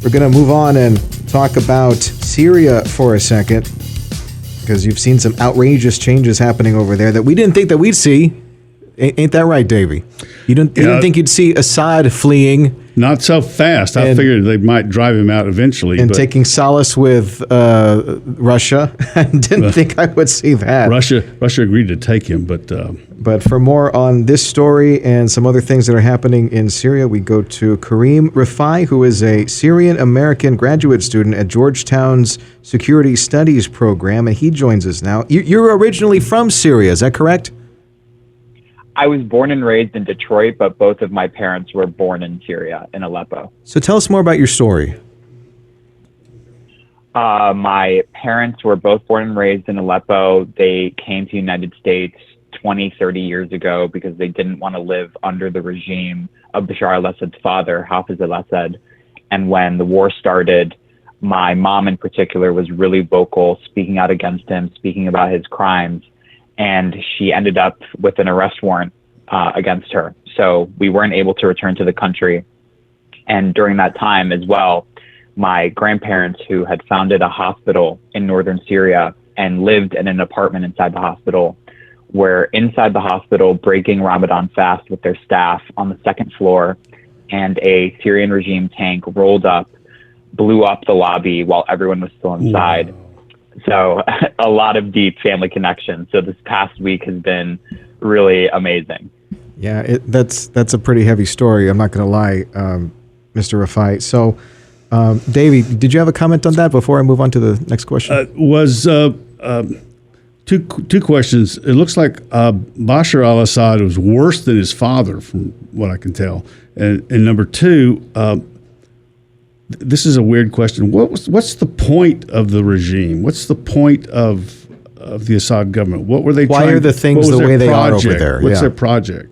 We're going to move on and talk about Syria for a second, because you've seen some outrageous changes happening over there that we didn't think that we'd see. Ain't that right, Davey? You didn't think you'd see Assad fleeing. Not so fast. I figured they might drive him out eventually. And taking solace with Russia. I didn't think I would see that. Russia agreed to take him, but... But for more on this story and some other things that are happening in Syria, we go to Kareem Rifai, who is a Syrian-American graduate student at Georgetown's Security Studies program, and he joins us now. You're originally from Syria, is that correct? I was born and raised in Detroit, but both of my parents were born in Syria, in Aleppo. So tell us more about your story. My parents were both born and raised in Aleppo. They came to the United States 20, 30 years ago because they didn't want to live under the regime of Bashar al-Assad's father, Hafiz al-Assad. And when the war started, my mom in particular was really vocal, speaking out against him, speaking about his crimes. And she ended up with an arrest warrant against her. So we weren't able to return to the country. And during that time as well, my grandparents, who had founded a hospital in northern Syria and lived in an apartment inside the hospital, were inside the hospital breaking Ramadan fast with their staff on the second floor, and a Syrian regime tank rolled up, blew up the lobby while everyone was still inside. Wow. So a lot of deep family connections. So this past week has been really amazing. Yeah, that's a pretty heavy story. I'm not going to lie, Mr. Rifai. So, Davey, did you have a comment on that before I move on to the next question? Two questions. It looks like Bashar al-Assad was worse than his father, from what I can tell. And number two, this is a weird question. What's the point of the regime? What's the point of the Assad government? What were they Why trying? are the things the way they are over there? What's their project?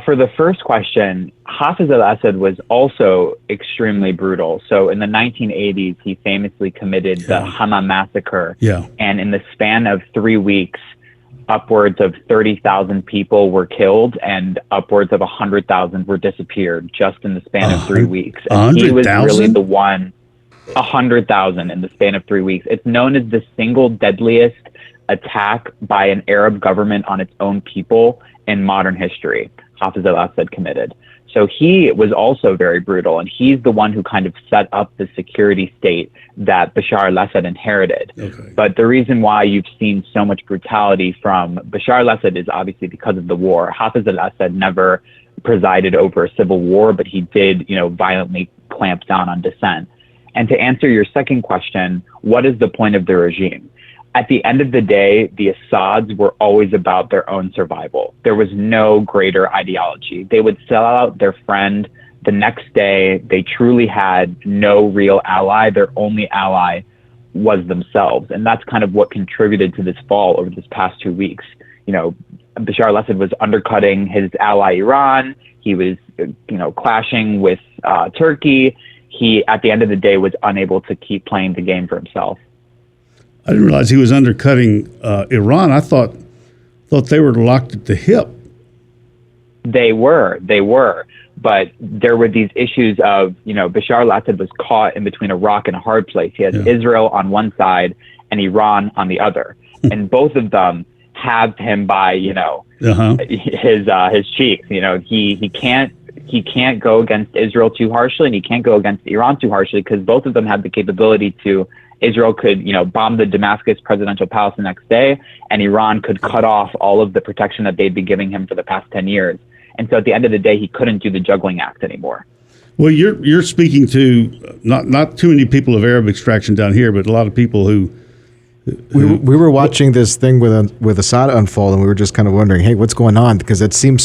For the first question, Hafiz al-Assad was also extremely brutal. So in the 1980s, he famously committed the Hama massacre. Yeah. And in the span of 3 weeks, upwards of 30,000 people were killed and upwards of 100,000 were disappeared just in the span of 3 weeks. And he was really the one, 100,000 in the span of 3 weeks. It's known as the single deadliest attack by an Arab government on its own people in modern history. Hafiz al-Assad committed. So he was also very brutal, and he's the one who kind of set up the security state that Bashar al-Assad inherited. Okay. But the reason why you've seen so much brutality from Bashar al-Assad is obviously because of the war. Hafiz al-Assad never presided over a civil war, but he did, violently clamp down on dissent. And to answer your second question, what is the point of the regime? At the end of the day, the Assads were always about their own survival. There was no greater ideology. They would sell out their friend the next day. They truly had no real ally. Their only ally was themselves. And that's kind of what contributed to this fall over this past 2 weeks. Bashar al-Assad was undercutting his ally Iran. He was, clashing with Turkey. He, at the end of the day, was unable to keep playing the game for himself. I didn't realize he was undercutting Iran. I thought they were locked at the hip. They were. But there were these issues of, Bashar al-Assad was caught in between a rock and a hard place. He has Israel on one side and Iran on the other. And both of them have him by, his cheeks. He can't go against Israel too harshly, and he can't go against Iran too harshly, because both of them have the capability to. Israel could, bomb the Damascus presidential palace the next day, and Iran could cut off all of the protection that they'd been giving him for the past 10 years. And so at the end of the day, he couldn't do the juggling act anymore. Well, you're speaking to not too many people of Arab extraction down here, but a lot of people who we were watching this thing with Assad unfold, and we were just kind of wondering, hey, what's going on? Because it seemed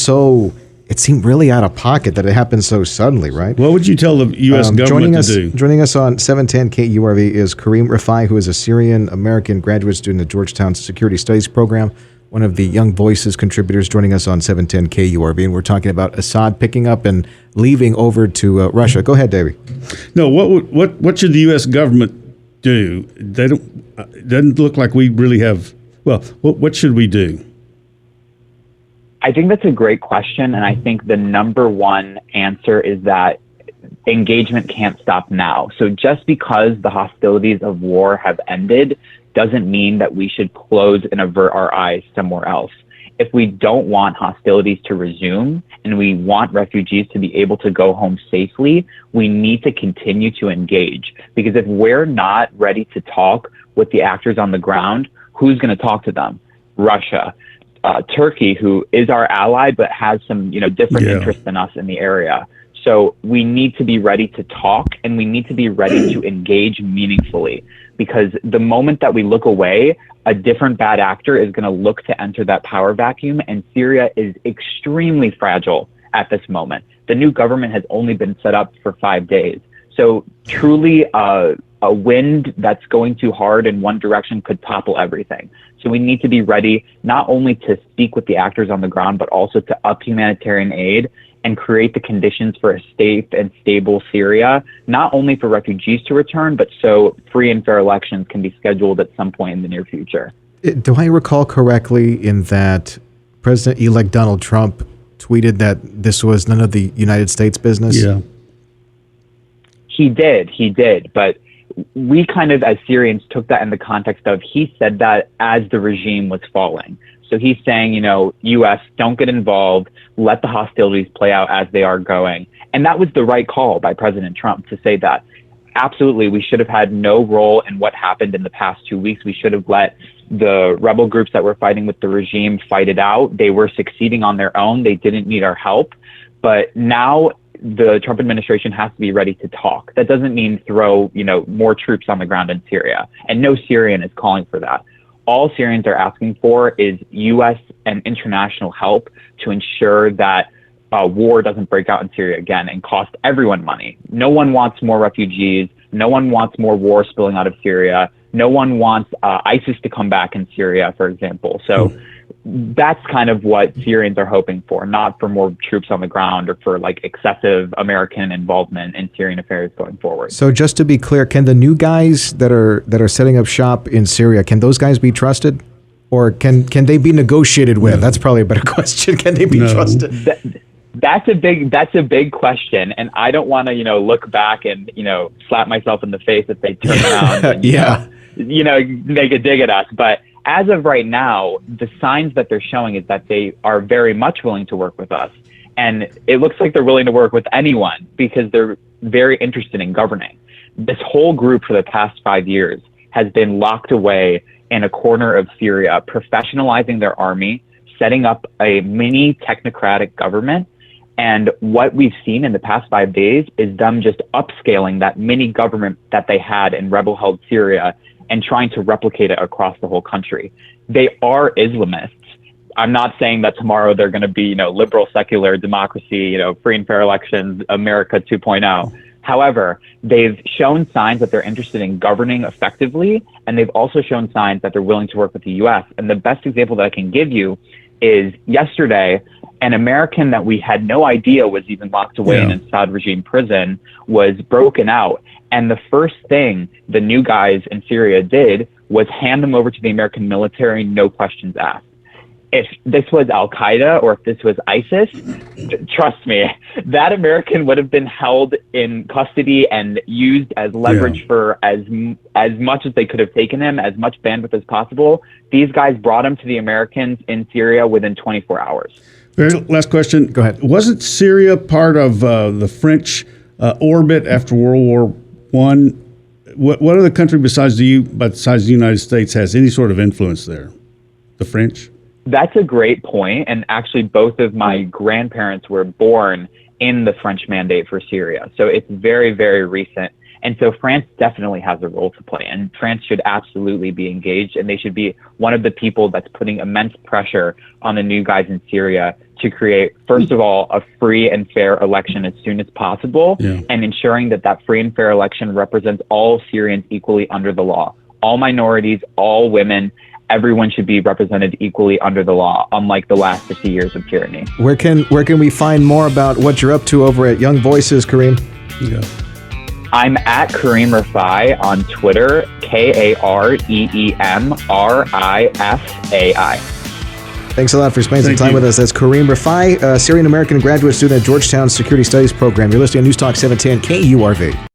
really out of pocket that it happened so suddenly, right? What would you tell the U.S. government to do? Joining us on 710 KURV is Kareem Rifai, who is a Syrian-American graduate student at Georgetown's Security Studies program, one of the Young Voices contributors joining us on 710 KURV, and we're talking about Assad picking up and leaving over to Russia. Go ahead, Davey. No, what should the U.S. government do? It doesn't look like we really have. Well, what should we do? I think that's a great question, and I think the number one answer is that engagement can't stop now. So just because the hostilities of war have ended doesn't mean that we should close and avert our eyes somewhere else. If we don't want hostilities to resume and we want refugees to be able to go home safely, we need to continue to engage. Because if we're not ready to talk with the actors on the ground, who's going to talk to them? Russia, Turkey, who is our ally but has some different interests than us in the area. So we need to be ready to talk, and we need to be ready to engage meaningfully, because the moment that we look away, a different bad actor is going to look to enter that power vacuum, and Syria is extremely fragile at this moment. The new government has only been set up for 5 days. So truly a wind that's going too hard in one direction could topple everything. So we need to be ready not only to speak with the actors on the ground, but also to up humanitarian aid and create the conditions for a safe and stable Syria, not only for refugees to return, but so free and fair elections can be scheduled at some point in the near future. Do I recall correctly in that President-elect Donald Trump tweeted that this was none of the United States business? Yeah. He did. But we kind of, as Syrians, took that in the context of he said that as the regime was falling. So he's saying, U.S., don't get involved, let the hostilities play out as they are going. And that was the right call by President Trump to say that. Absolutely, we should have had no role in what happened in the past 2 weeks. We should have let the rebel groups that were fighting with the regime fight it out. They were succeeding on their own. They didn't need our help. But now the Trump administration has to be ready to talk. That doesn't mean throw, more troops on the ground in Syria. And no Syrian is calling for that. All Syrians are asking for is U.S. and international help to ensure that war doesn't break out in Syria again and cost everyone money. No one wants more refugees. No one wants more war spilling out of Syria. No one wants ISIS to come back in Syria, for example. So that's kind of what Syrians are hoping for, not for more troops on the ground or for excessive American involvement in Syrian affairs going forward. So just to be clear, can the new guys that are setting up shop in Syria, can those guys be trusted? Or can they be negotiated with? No. That's probably a better question. Can they be trusted? That's a big question, and I don't want to look back and slap myself in the face if they turn around and make a dig at us. But as of right now, the signs that they're showing is that they are very much willing to work with us, and it looks like they're willing to work with anyone because they're very interested in governing. This whole group for the past 5 years has been locked away in a corner of Syria, professionalizing their army, setting up a mini technocratic government. And what we've seen in the past 5 days is them just upscaling that mini government that they had in rebel-held Syria and trying to replicate it across the whole country. They are Islamists. I'm not saying that tomorrow they're going to be, liberal, secular, democracy, free and fair elections, America 2.0. However, they've shown signs that they're interested in governing effectively, and they've also shown signs that they're willing to work with the U.S. And the best example that I can give you is yesterday, an American that we had no idea was even locked away in an Assad regime prison was broken out. And the first thing the new guys in Syria did was hand them over to the American military, no questions asked. If this was Al-Qaeda or if this was ISIS, trust me, that American would have been held in custody and used as leverage for as much as they could have taken him, as much bandwidth as possible. These guys brought him to the Americans in Syria within 24 hours. Very last question. Go ahead. Wasn't Syria part of the French orbit after World War I? What other country besides the United States has any sort of influence there? The French? That's a great point. And actually, both of my grandparents were born in the French mandate for Syria. So it's very, very recent. And so France definitely has a role to play. And France should absolutely be engaged. And they should be one of the people that's putting immense pressure on the new guys in Syria to create, first of all, a free and fair election as soon as possible, and ensuring that that free and fair election represents all Syrians equally under the law. All minorities, all women, everyone should be represented equally under the law, unlike the last 50 years of tyranny. Where can we find more about what you're up to over at Young Voices, Kareem? Yeah. I'm at Kareem Rifai on Twitter, KareemRifai. Thanks a lot for spending some time with us. That's Kareem Rifai, Syrian-American graduate student at Georgetown's Security Studies program. You're listening to News Talk 710 KURV.